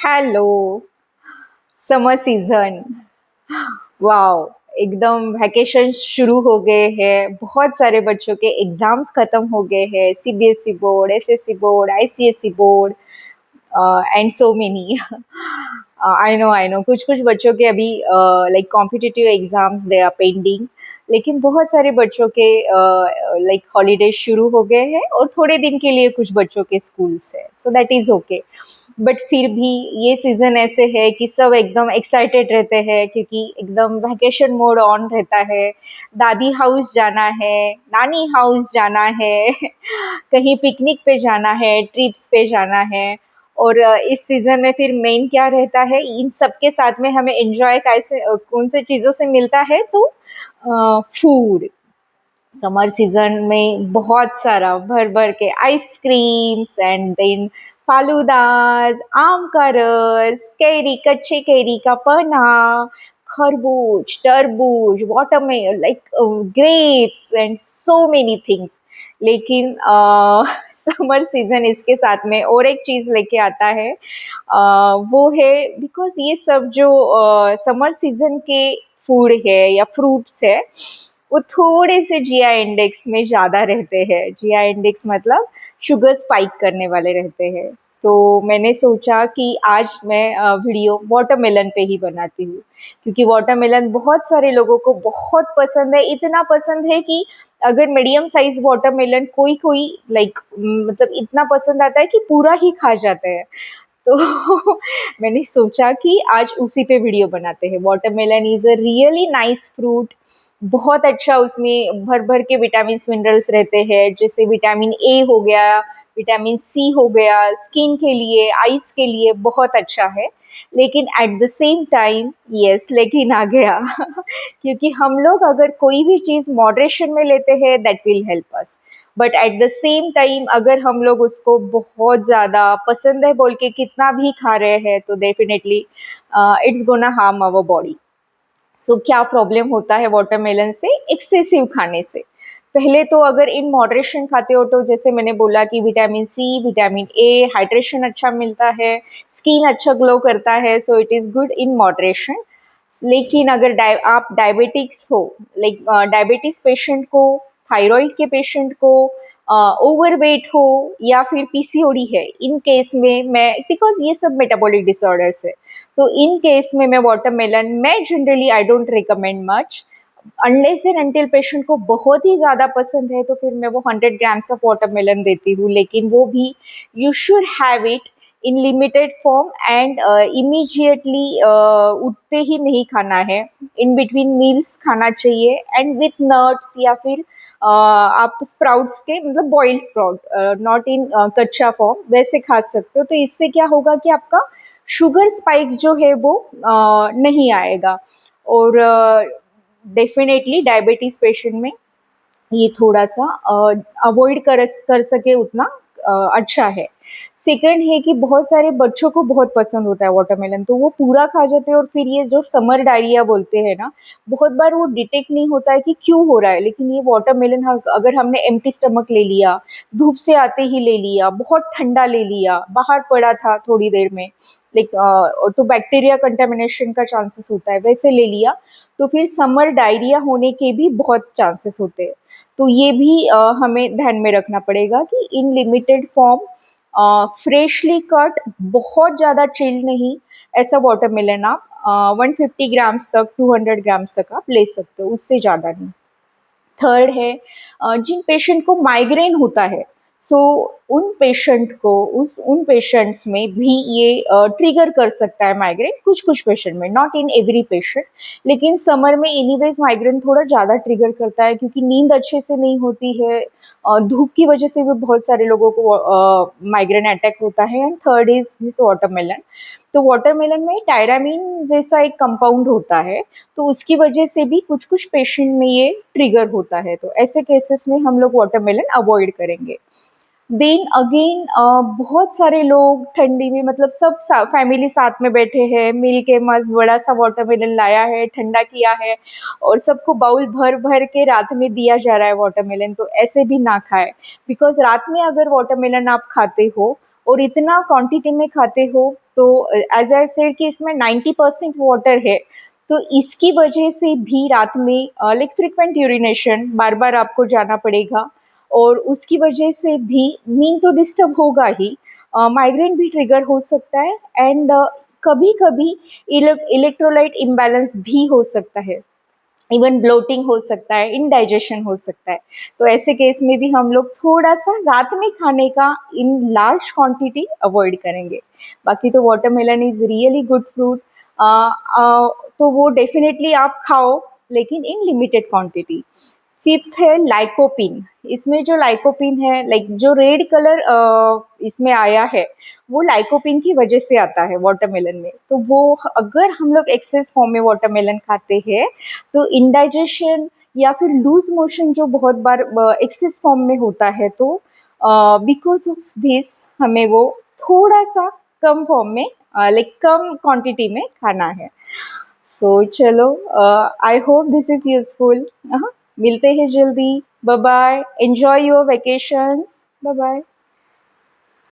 Hello. Summer season. Wow. एकदम vacation शुरू हो गए हैं, बहुत सारे बच्चों के एग्जाम्स खत्म हो गए हैं। CBSE board, SSC board, ICSE board and so many. I know कुछ कुछ बच्चों के अभी like competitive exams they are pending. लेकिन बहुत सारे बच्चों के लाइक हॉलीडे शुरू हो गए हैं और थोड़े दिन के लिए कुछ बच्चों के स्कूल्स है, so that is okay. But फिर भी ये सीजन ऐसे है कि सब एकदम एक्साइटेड रहते हैं क्योंकि एकदम वैकेशन मोड ऑन रहता है। दादी हाउस जाना है, नानी हाउस जाना है, कहीं पिकनिक पे जाना है, ट्रिप्स पे जाना है। और इस सीजन में फिर मेन क्या रहता है, इन सबके साथ में हमें एंजॉय कैसे कौन से चीज़ों से मिलता है, तो फूड। समर सीजन में बहुत सारा भर भर के आइसक्रीम्स एंड देन फालूदास, आम का रस, कैरी, कच्चे कैरी का पन्ना, खरबूज, तरबूज, watermelon, like grapes and so many things. लेकिन समर सीजन इसके साथ में और एक चीज लेके आता है, वो है बिकॉज ये सब जो समर सीजन के फूड है या फ्रूट्स है, वो थोड़े से जीआई इंडेक्स में ज़्यादा रहते हैं। जीआई इंडेक्स मतलब शुगर स्पाइक करने वाले रहते हैं। तो मैंने सोचा कि आज मैं वीडियो वाटरमेलन पे ही बनाती हूँ, क्योंकि वाटरमेलन बहुत सारे लोगों को बहुत पसंद है। इतना पसंद है कि अगर मीडियम साइज वाटरमेलन कोई कोई लाइक मतलब इतना पसंद आता है कि पूरा ही खा जाते हैं। तो मैंने सोचा कि आज उसी पे वीडियो बनाते हैं। Watermelon is a really nice fruit. बहुत अच्छा उसमें भर भर के विटामिन मिनरल्स रहते हैं, जैसे विटामिन ए हो गया, विटामिन सी हो गया, स्किन के लिए, आईज के लिए बहुत अच्छा है। लेकिन at the same time, yes लेकिन आ गया, क्योंकि हम लोग अगर कोई भी चीज़ मॉडरेशन में लेते हैं that will help us. But at the same time अगर हम लोग उसको बहुत ज़्यादा पसंद है बोल के कितना भी खा रहे हैं, तो definitely it's gonna harm our body. So क्या प्रॉब्लम होता है वाटरमेलन से, एक्सेसिव खाने से। पहले तो अगर इन मॉडरेशन खाते हो तो जैसे मैंने बोला कि vitamin C, vitamin A, hydration अच्छा मिलता है, स्किन अच्छा ग्लो करता है, so it is good in moderation. लेकिन अगर आप डायबिटिक्स हो, लाइक डायबिटीज पेशेंट को, थायराइड के पेशेंट को, ओवरवेट हो, या फिर पीसीओडी है, इन केस में मैं, बिकॉज ये सब मेटाबॉलिक डिसऑर्डर्स है, तो इन केस में मैं वाटरमेलन, मैं generally I don't recommend much. Unless and until patient को बहुत ही ज़्यादा पसंद है तो फिर मैं वो 100 ग्राम्स ऑफ वाटरमेलन देती हूँ, लेकिन वो भी you should have it in limited form and immediately उठते ही नहीं खाना है। इन बिटवीन मील्स खाना चाहिए एंड विथ नट्स, या फिर आप स्प्राउट्स के मतलब बॉइल्ड स्प्राउट, नॉट इन कच्चा फॉर्म, वैसे खा सकते हो। तो इससे क्या होगा कि आपका शुगर स्पाइक जो है वो नहीं आएगा। और डेफिनेटली डायबिटीज पेशेंट में ये थोड़ा सा अवॉइड कर सके उतना अच्छा है। सेकंड है कि बहुत सारे बच्चों को बहुत पसंद होता है वाटरमेलन, तो वो पूरा खा जाते हैं। और फिर ये जो समर डायरिया बोलते हैं ना, बहुत बार वो डिटेक्ट नहीं होता है कि क्यों हो रहा है। लेकिन ये वाटरमेलन अगर हमने एम्प्टी स्टमक ले लिया, धूप से आते ही ले लिया, बहुत ठंडा ले लिया, बाहर पड़ा था थोड़ी देर में, लाइक तो बैक्टीरिया कंटेमिनेशन का चांसेस होता है, वैसे ले लिया, तो फिर समर डायरिया होने के भी बहुत चांसेस होते हैं। तो ये भी हमें ध्यान में रखना पड़ेगा कि in limited form, freshly cut, बहुत ज़्यादा चिल नहीं, ऐसा वाटरमेलन आप 150 ग्राम्स तक, 200 ग्राम्स तक आप ले सकते हो, उससे ज़्यादा नहीं। थर्ड है जिन पेशेंट को माइग्रेन होता है, सो उन पेशेंट को, उन पेशेंट्स में भी ये ट्रिगर कर सकता है माइग्रेन, कुछ कुछ पेशेंट में, नॉट इन एवरी पेशेंट। लेकिन समर में एनीवेज माइग्रेन थोड़ा ज़्यादा ट्रिगर करता है, क्योंकि नींद अच्छे से नहीं होती है, धूप की वजह से भी बहुत सारे लोगों को माइग्रेन अटैक होता है। And third is this watermelon. तो वाटरमेलन में टायरामीन जैसा एक कंपाउंड होता है, तो उसकी वजह से भी कुछ कुछ पेशेंट में ये ट्रिगर होता है, तो ऐसे केसेस में हम लोग वाटरमेलन अवॉइड करेंगे। देन अगेन बहुत सारे लोग ठंडी में, मतलब सब फैमिली साथ में बैठे हैं, मिल के मस्त बड़ा सा वाटरमेलन लाया है, ठंडा किया है, और सबको बाउल भर भर के रात में दिया जा रहा है वाटरमेलन, तो ऐसे भी ना खाए। बिकॉज रात में अगर वाटरमेलन आप खाते हो और इतना क्वांटिटी में खाते हो, तो एज आई सेड कि इसमें 90% वाटर है, तो इसकी वजह से भी रात में लाइक फ्रिक्वेंट यूरिनेशन, बार बार आपको जाना पड़ेगा, और उसकी वजह से भी नींद तो डिस्टर्ब होगा ही, माइग्रेन भी ट्रिगर हो सकता है, एंड कभी कभी इलेक्ट्रोलाइट इम्बैलेंस भी हो सकता है, इवन ब्लोटिंग हो सकता है, इनडाइजेशन हो सकता है। तो ऐसे केस में भी हम लोग थोड़ा सा रात में खाने का इन लार्ज क्वांटिटी अवॉइड करेंगे। बाकी तो watermelon is really good fruit, तो वो डेफिनेटली आप खाओ, लेकिन इन लिमिटेड क्वांटिटी। फिफ्थ है लाइकोपिन। इसमें जो लाइकोपिन है, लाइक जो रेड कलर इसमें आया है, वो लाइकोपिन की वजह से आता है वाटरमेलन में। तो वो अगर हम लोग एक्सेस फॉर्म में वाटरमेलन खाते हैं, तो इंडाइजेशन या फिर लूज मोशन जो बहुत बार एक्सेस फॉर्म में होता है, तो बिकॉज ऑफ दिस हमें वो थोड़ा सा कम फॉर्म में, लाइक कम क्वांटिटी में खाना है। सो चलो, I hope this is useful. मिलते हैं जल्दी। Bye bye, enjoy your vacations. Bye bye.